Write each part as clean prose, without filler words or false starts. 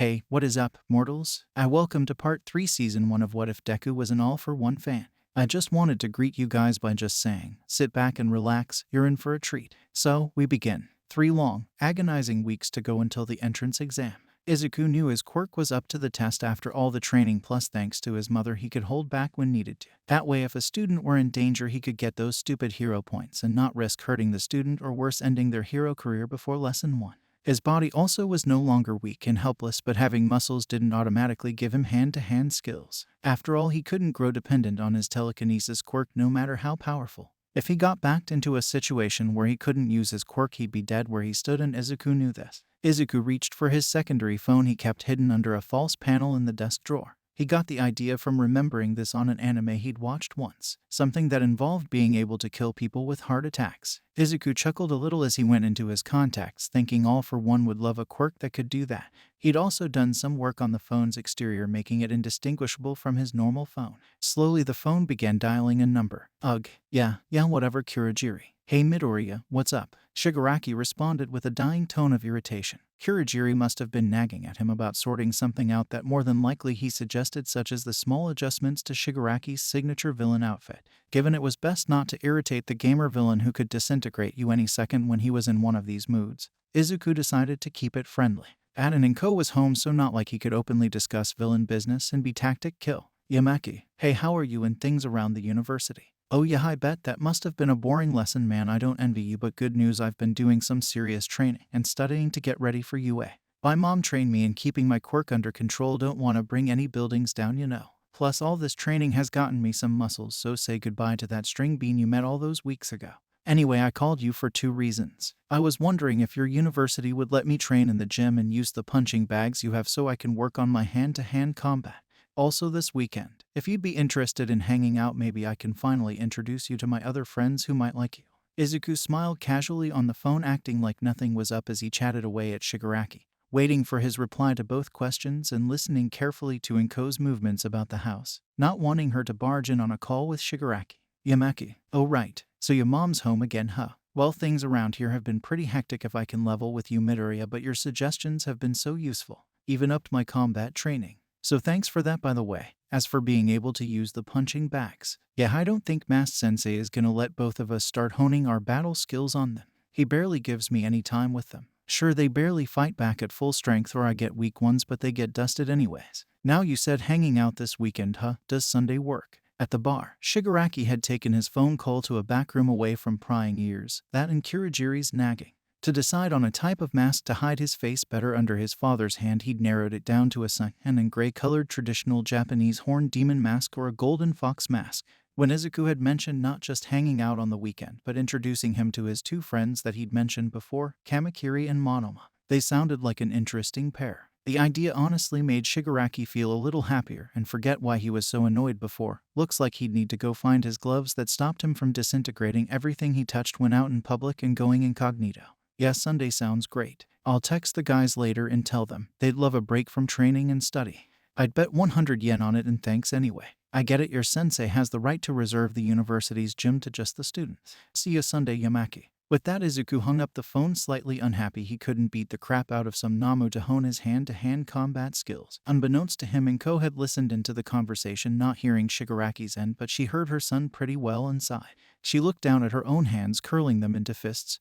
Hey, what is up, mortals? I welcome to part 3 season 1 of What If Deku Was an All-for-One fan. I just wanted to greet you guys by just saying, sit back and relax, you're in for a treat. So, we begin. 3 long, agonizing weeks to go until the entrance exam. Izuku knew his quirk was up to the test after all the training, plus thanks to his mother he could hold back when needed to. That way if a student were in danger he could get those stupid hero points and not risk hurting the student or worse ending their hero career before lesson 1. His body also was no longer weak and helpless, but having muscles didn't automatically give him hand-to-hand skills. After all, he couldn't grow dependent on his telekinesis quirk no matter how powerful. If he got backed into a situation where he couldn't use his quirk, he'd be dead where he stood, and Izuku knew this. Izuku reached for his secondary phone he kept hidden under a false panel in the desk drawer. He got the idea from remembering this on an anime he'd watched once, something that involved being able to kill people with heart attacks. Izuku chuckled a little as he went into his contacts, thinking All for One would love a quirk that could do that. He'd also done some work on the phone's exterior, making it indistinguishable from his normal phone. Slowly the phone began dialing a number. Ugh, yeah, whatever, Kurogiri. Hey Midoriya, what's up? Shigaraki responded with a dying tone of irritation. Kurogiri must have been nagging at him about sorting something out that more than likely he suggested, such as the small adjustments to Shigaraki's signature villain outfit. Given it was best not to irritate the gamer villain who could disintegrate you any second when he was in one of these moods, Izuku decided to keep it friendly. Aden and Co was home, so not like he could openly discuss villain business and be tactic kill. Yamaki, hey, how are you and things around the university? Oh yeah, I bet that must have been a boring lesson, man. I don't envy you, but good news, I've been doing some serious training and studying to get ready for UA. My mom trained me in keeping my quirk under control, don't want to bring any buildings down, you know. Plus all this training has gotten me some muscles, so say goodbye to that string bean you met all those weeks ago. Anyway, I called you for 2 reasons. I was wondering if your university would let me train in the gym and use the punching bags you have so I can work on my hand-to-hand combat. Also this weekend, if you'd be interested in hanging out, maybe I can finally introduce you to my other friends who might like you. Izuku smiled casually on the phone, acting like nothing was up as he chatted away at Shigaraki, waiting for his reply to both questions and listening carefully to Inko's movements about the house, not wanting her to barge in on a call with Shigaraki. Yamaki, oh right, so your mom's home again, huh? Well, things around here have been pretty hectic, if I can level with you, Midoriya, but your suggestions have been so useful, even upped my combat training. So thanks for that, by the way. As for being able to use the punching bags, yeah, I don't think Master Sensei is gonna let both of us start honing our battle skills on them. He barely gives me any time with them. Sure, they barely fight back at full strength or I get weak ones, but they get dusted anyways. Now you said hanging out this weekend, huh? Does Sunday work? At the bar, Shigaraki had taken his phone call to a back room away from prying ears, that and Kurogiri's nagging. To decide on a type of mask to hide his face better under his father's hand, he'd narrowed it down to a cyan and gray-colored traditional Japanese horned demon mask or a golden fox mask. When Izuku had mentioned not just hanging out on the weekend, but introducing him to his 2 friends that he'd mentioned before, Kamakiri and Monoma, they sounded like an interesting pair. The idea honestly made Shigaraki feel a little happier and forget why he was so annoyed before. Looks like he'd need to go find his gloves that stopped him from disintegrating everything he touched when out in public and going incognito. Yeah, Sunday sounds great. I'll text the guys later and tell them they'd love a break from training and study. I'd bet 100 yen on it, and thanks anyway. I get it, your sensei has the right to reserve the university's gym to just the students. See you Sunday, Yamaki. With that, Izuku hung up the phone, slightly unhappy he couldn't beat the crap out of some Namu to hone his hand-to-hand combat skills. Unbeknownst to him, Inko had listened into the conversation, not hearing Shigaraki's end, but she heard her son pretty well and sighed. She looked down at her own hands, curling them into fists,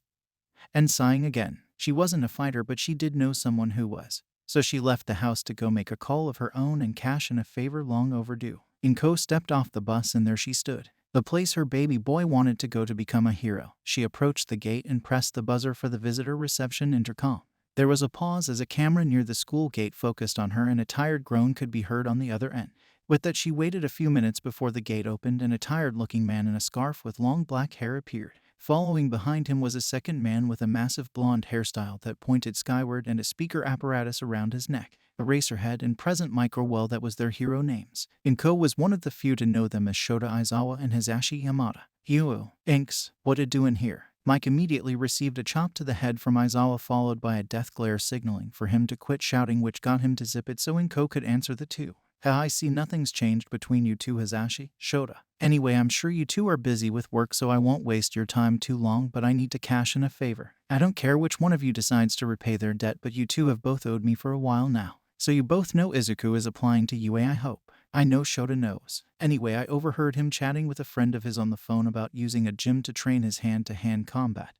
and sighing again. She wasn't a fighter, but she did know someone who was. So she left the house to go make a call of her own and cash in a favor long overdue. Inko stepped off the bus and there she stood, the place her baby boy wanted to go to become a hero. She approached the gate and pressed the buzzer for the visitor reception intercom. There was a pause as a camera near the school gate focused on her and a tired groan could be heard on the other end. With that, she waited a few minutes before the gate opened and a tired-looking man in a scarf with long black hair appeared. Following behind him was a second man with a massive blonde hairstyle that pointed skyward and a speaker apparatus around his neck, a Eraserhead and present microwell that was their hero names. Inko was one of the few to know them as Shota Aizawa and Hisashi Yamada. "You, Inks, what a doin' here?" Mike immediately received a chop to the head from Aizawa, followed by a death glare signaling for him to quit shouting, which got him to zip it so Inko could answer the two. I see nothing's changed between you two, Hisashi, Shota. Anyway, I'm sure you two are busy with work, so I won't waste your time too long, but I need to cash in a favor. I don't care which one of you decides to repay their debt, but you two have both owed me for a while now. So you both know Izuku is applying to UA, I hope. I know Shota knows. Anyway, I overheard him chatting with a friend of his on the phone about using a gym to train his hand-to-hand combat.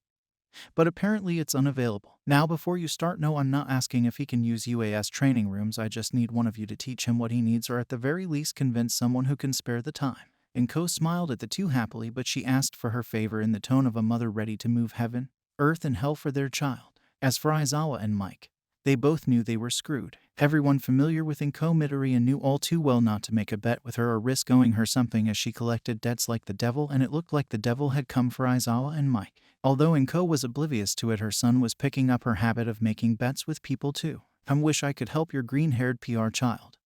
But apparently it's unavailable. Now before you start, no, I'm not asking if he can use UAS training rooms, I just need one of you to teach him what he needs, or at the very least convince someone who can spare the time. Inko smiled at the two happily, but she asked for her favor in the tone of a mother ready to move heaven, earth, and hell for their child. As for Aizawa and Mike, they both knew they were screwed. Everyone familiar with Inko Midoriya knew all too well not to make a bet with her or risk owing her something, as she collected debts like the devil, and it looked like the devil had come for Aizawa and Mike. Although Inko was oblivious to it, her son was picking up her habit of making bets with people too. I wish I could help your green-haired PR child.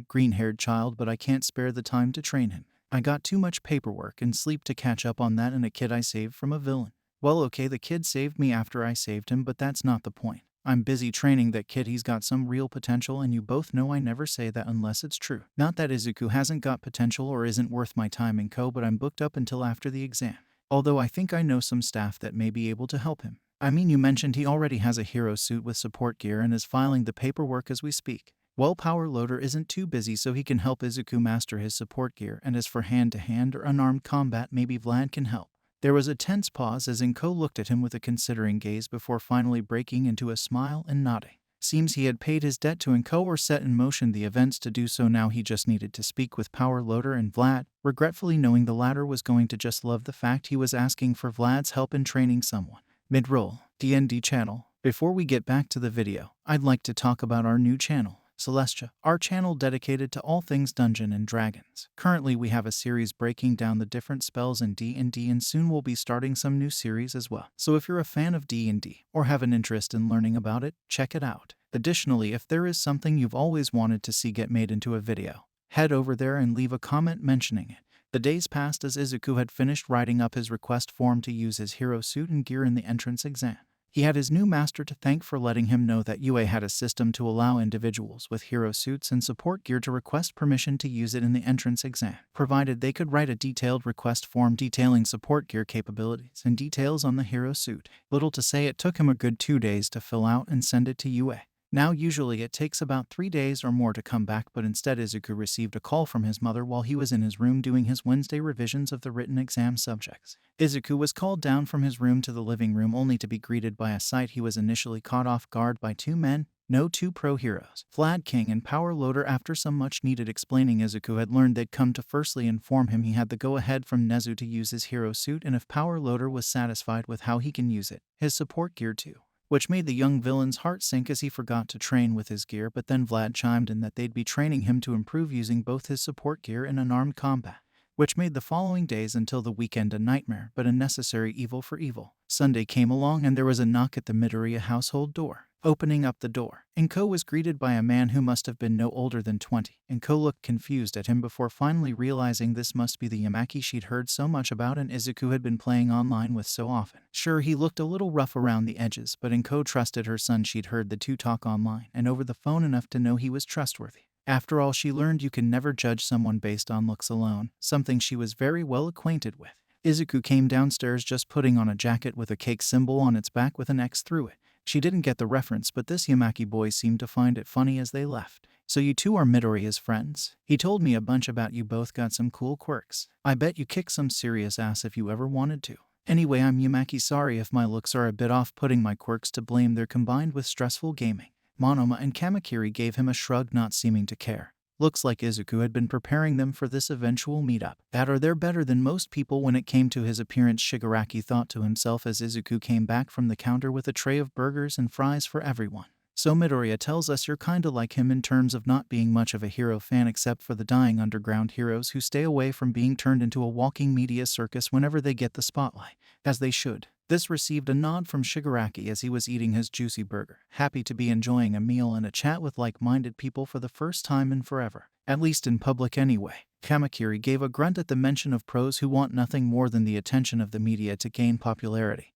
Green-haired child, but I can't spare the time to train him. I got too much paperwork and sleep to catch up on that, and a kid I saved from a villain. Well, okay, the kid saved me after I saved him, but that's not the point. I'm busy training that kid, he's got some real potential, and you both know I never say that unless it's true. Not that Izuku hasn't got potential or isn't worth my time, Inko, but I'm booked up until after the exam. Although I think I know some staff that may be able to help him. I mean, you mentioned he already has a hero suit with support gear and is filing the paperwork as we speak. Well, Power Loader isn't too busy, so he can help Izuku master his support gear, and as for hand-to-hand or unarmed combat, maybe Vlad can help. There was a tense pause as Inko looked at him with a considering gaze before finally breaking into a smile and nodding. Seems he had paid his debt to Inko or set in motion the events to do so. Now he just needed to speak with Power Loader and Vlad, regretfully knowing the latter was going to just love the fact he was asking for Vlad's help in training someone. Mid-roll, D&D channel. Before we get back to the video, I'd like to talk about our new channel, Celestia, our channel dedicated to all things Dungeons and Dragons. Currently we have a series breaking down the different spells in D&D, and soon we'll be starting some new series as well. So if you're a fan of D&D or have an interest in learning about it, check it out. Additionally, if there is something you've always wanted to see get made into a video, head over there and leave a comment mentioning it. The days passed as Izuku had finished writing up his request form to use his hero suit and gear in the entrance exam. He had his new master to thank for letting him know that UA had a system to allow individuals with hero suits and support gear to request permission to use it in the entrance exam, provided they could write a detailed request form detailing support gear capabilities and details on the hero suit. Little to say, it took him a good 2 days to fill out and send it to UA. Now usually it takes about 3 days or more to come back, but instead Izuku received a call from his mother while he was in his room doing his Wednesday revisions of the written exam subjects. Izuku was called down from his room to the living room only to be greeted by a sight. He was initially caught off guard by two men, no two pro heroes, Vlad King and Power Loader. After some much needed explaining, Izuku had learned they'd come to firstly inform him he had the go-ahead from Nezu to use his hero suit, and if Power Loader was satisfied with how he can use it, his support gear too. Which made the young villain's heart sink as he forgot to train with his gear, but then Vlad chimed in that they'd be training him to improve using both his support gear and unarmed combat, which made the following days until the weekend a nightmare, but a necessary evil for evil. Sunday came along and there was a knock at the Midoriya household door. Opening up the door, Inko was greeted by a man who must have been no older than 20. Inko looked confused at him before finally realizing this must be the Yamaki she'd heard so much about and Izuku had been playing online with so often. Sure, he looked a little rough around the edges, but Inko trusted her son. She'd heard the two talk online and over the phone enough to know he was trustworthy. After all, she learned you can never judge someone based on looks alone, something she was very well acquainted with. Izuku came downstairs just putting on a jacket with a cake symbol on its back with an X through it. She didn't get the reference, but this Yamaki boy seemed to find it funny as they left. So you two are Midoriya's friends? He told me a bunch about you both got some cool quirks. I bet you kick some serious ass if you ever wanted to. Anyway, I'm Yamaki. Sorry if my looks are a bit off-putting. My quirks to blame, they're combined with stressful gaming. Monoma and Kamakiri gave him a shrug, not seeming to care. Looks like Izuku had been preparing them for this eventual meetup. That or they're better than most people when it came to his appearance, Shigaraki thought to himself as Izuku came back from the counter with a tray of burgers and fries for everyone. So Midoriya tells us you're kinda like him in terms of not being much of a hero fan except for the dying underground heroes who stay away from being turned into a walking media circus whenever they get the spotlight. As they should. This received a nod from Shigaraki as he was eating his juicy burger, happy to be enjoying a meal and a chat with like-minded people for the first time in forever. At least in public anyway. Kamakiri gave a grunt at the mention of pros who want nothing more than the attention of the media to gain popularity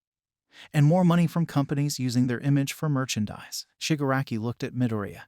and more money from companies using their image for merchandise. Shigaraki looked at Midoriya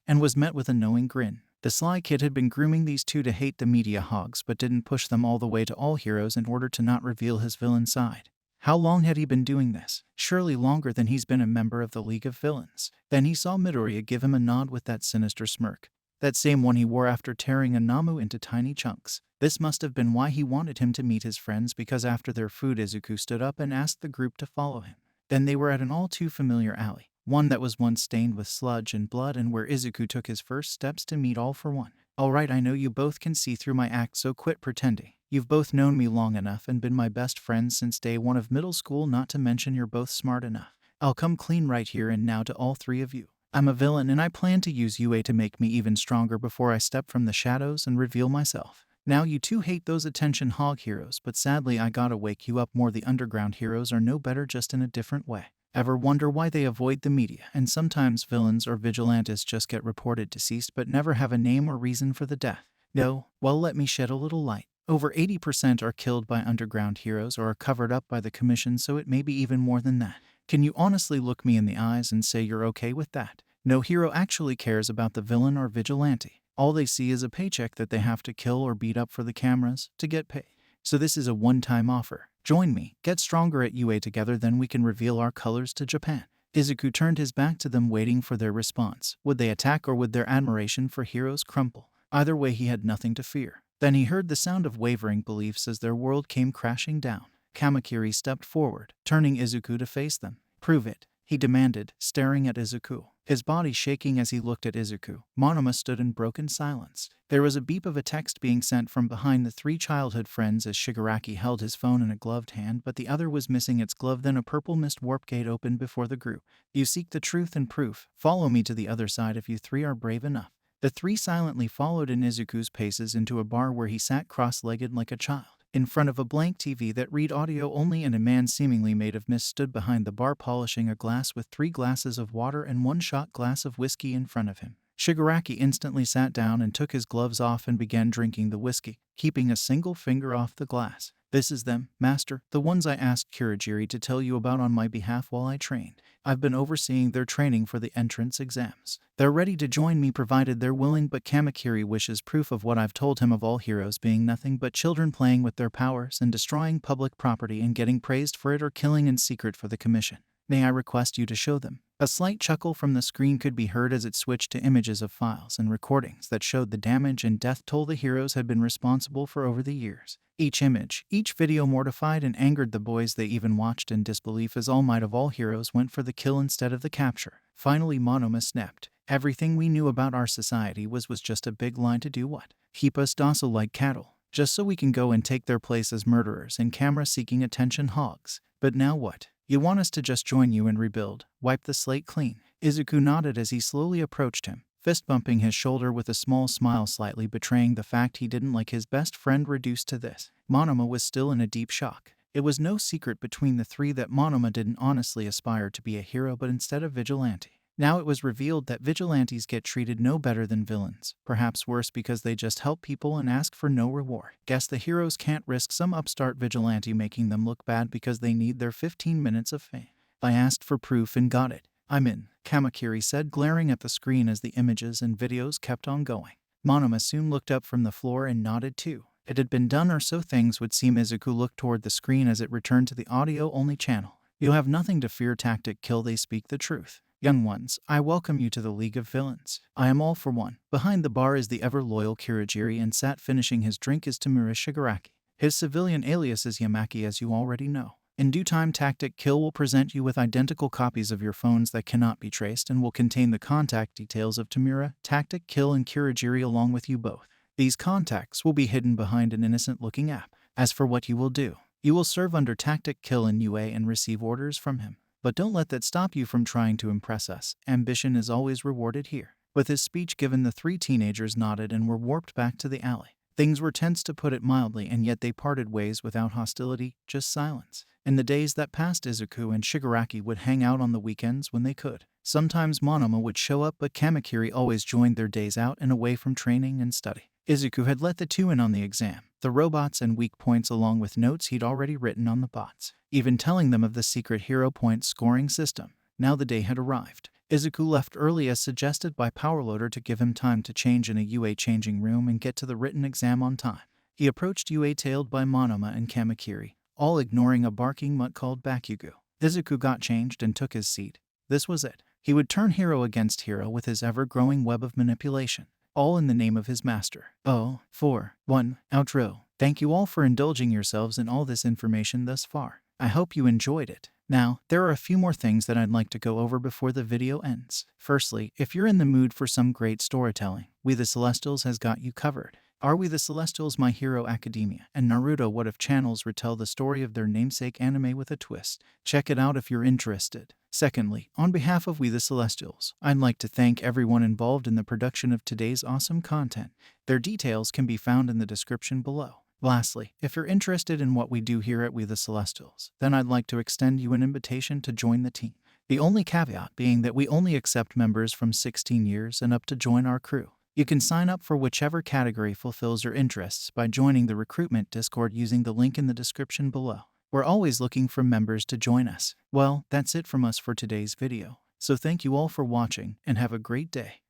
and was met with a knowing grin. The sly kid had been grooming these two to hate the media hogs but didn't push them all the way to all heroes in order to not reveal his villain side. How long had he been doing this? Surely longer than he's been a member of the League of Villains. Then he saw Midoriya give him a nod with that sinister smirk. That same one he wore after tearing a Namu into tiny chunks. This must have been why he wanted him to meet his friends, because after their food Izuku stood up and asked the group to follow him. Then they were at an all too familiar alley, one that was once stained with sludge and blood, and where Izuku took his first steps to meet All For One. Alright, I know you both can see through my act, so quit pretending. You've both known me long enough and been my best friends since day one of middle school, not to mention you're both smart enough. I'll come clean right here and now to all three of you. I'm a villain and I plan to use UA to make me even stronger before I step from the shadows and reveal myself. Now you two hate those attention hog heroes, but sadly I gotta wake you up more. The underground heroes are no better, just in a different way. Ever wonder why they avoid the media, and sometimes villains or vigilantes just get reported deceased but never have a name or reason for the death? No? Well, let me shed a little light. Over 80% are killed by underground heroes or are covered up by the commission, so it may be even more than that. Can you honestly look me in the eyes and say you're okay with that? No hero actually cares about the villain or vigilante. All they see is a paycheck that they have to kill or beat up for the cameras to get paid. So this is a one-time offer. Join me, get stronger at UA together, then we can reveal our colors to Japan. Izuku turned his back to them, waiting for their response. Would they attack, or would their admiration for heroes crumble? Either way, he had nothing to fear. Then he heard the sound of wavering beliefs as their world came crashing down. Kamakiri stepped forward, turning Izuku to face them. Prove it, he demanded, staring at Izuku, his body shaking as he looked at Izuku. Monoma stood in broken silence. There was a beep of a text being sent from behind the three childhood friends as Shigaraki held his phone in a gloved hand, but the other was missing its glove. Then a purple mist warp gate opened before the group. You seek the truth and proof. Follow me to the other side if you three are brave enough. The three silently followed in Izuku's paces into a bar where he sat cross-legged like a child, in front of a blank TV that read audio only, and a man seemingly made of mist stood behind the bar polishing a glass with 3 glasses of water and 1 shot glass of whiskey in front of him. Shigaraki instantly sat down and took his gloves off and began drinking the whiskey, keeping a single finger off the glass. This is them, master, the ones I asked Kurogiri to tell you about on my behalf while I trained. I've been overseeing their training for the entrance exams. They're ready to join me provided they're willing, but Kamakiri wishes proof of what I've told him of all heroes being nothing but children playing with their powers and destroying public property and getting praised for it, or killing in secret for the commission. May I request you to show them? A slight chuckle from the screen could be heard as it switched to images of files and recordings that showed the damage and death toll the heroes had been responsible for over the years. Each image, each video mortified and angered the boys. They even watched in disbelief as All Might of all heroes went for the kill instead of the capture. Finally Monoma snapped. Everything we knew about our society was just a big lie. To do what? Keep us docile like cattle, just so we can go and take their place as murderers and camera-seeking attention hogs. But now what? You want us to just join you and rebuild, wipe the slate clean? Izuku nodded as he slowly approached him, fist bumping his shoulder with a small smile, slightly betraying the fact he didn't like his best friend reduced to this. Monoma was still in a deep shock. It was no secret between the three that Monoma didn't honestly aspire to be a hero, but instead a vigilante. Now it was revealed that vigilantes get treated no better than villains, perhaps worse, because they just help people and ask for no reward. Guess the heroes can't risk some upstart vigilante making them look bad because they need their 15 minutes of fame. I asked for proof and got it. I'm in, Kamakiri said, glaring at the screen as the images and videos kept on going. Monoma soon looked up from the floor and nodded too. It had been done, or so things would seem. Izuku looked toward the screen as it returned to the audio-only channel. You have nothing to fear, tactic kill, they speak the truth. Young ones, I welcome you to the League of Villains. I am All For One. Behind the bar is the ever-loyal Kurogiri, and sat finishing his drink is Tamura Shigaraki. His civilian alias is Yamaki, as you already know. In due time, Tactic Kill will present you with identical copies of your phones that cannot be traced and will contain the contact details of Tamura, Tactic Kill, and Kurogiri along with you both. These contacts will be hidden behind an innocent-looking app. As for what you will do, you will serve under Tactic Kill in UA and receive orders from him. But don't let that stop you from trying to impress us. Ambition is always rewarded here. With his speech given, the three teenagers nodded and were warped back to the alley. Things were tense, to put it mildly, and yet they parted ways without hostility, just silence. In the days that passed, Izuku and Shigaraki would hang out on the weekends when they could. Sometimes Monoma would show up, but Kamakiri always joined their days out and away from training and study. Izuku had let the two in on the exam, the robots and weak points, along with notes he'd already written on the bots, even telling them of the secret hero point scoring system. Now the day had arrived. Izuku left early as suggested by Powerloader to give him time to change in a UA changing room and get to the written exam on time. He approached UA tailed by Monoma and Kamakiri, all ignoring a barking mutt called Bakugo. Izuku got changed and took his seat. This was it. He would turn hero against hero with his ever-growing web of manipulation, all in the name of his master. Oh, 4, 1, outro. Thank you all for indulging yourselves in all this information thus far. I hope you enjoyed it. Now, there are a few more things that I'd like to go over before the video ends. Firstly, if you're in the mood for some great storytelling, We the Celestials has got you covered. Are We the Celestials, My Hero Academia, and Naruto What If channels retell the story of their namesake anime with a twist. Check it out if you're interested. Secondly, on behalf of We the Celestials, I'd like to thank everyone involved in the production of today's awesome content. Their details can be found in the description below. Lastly, if you're interested in what we do here at We the Celestials, then I'd like to extend you an invitation to join the team. The only caveat being that we only accept members from 16 years and up to join our crew. You can sign up for whichever category fulfills your interests by joining the recruitment Discord using the link in the description below. We're always looking for members to join us. Well, that's it from us for today's video. So thank you all for watching and have a great day.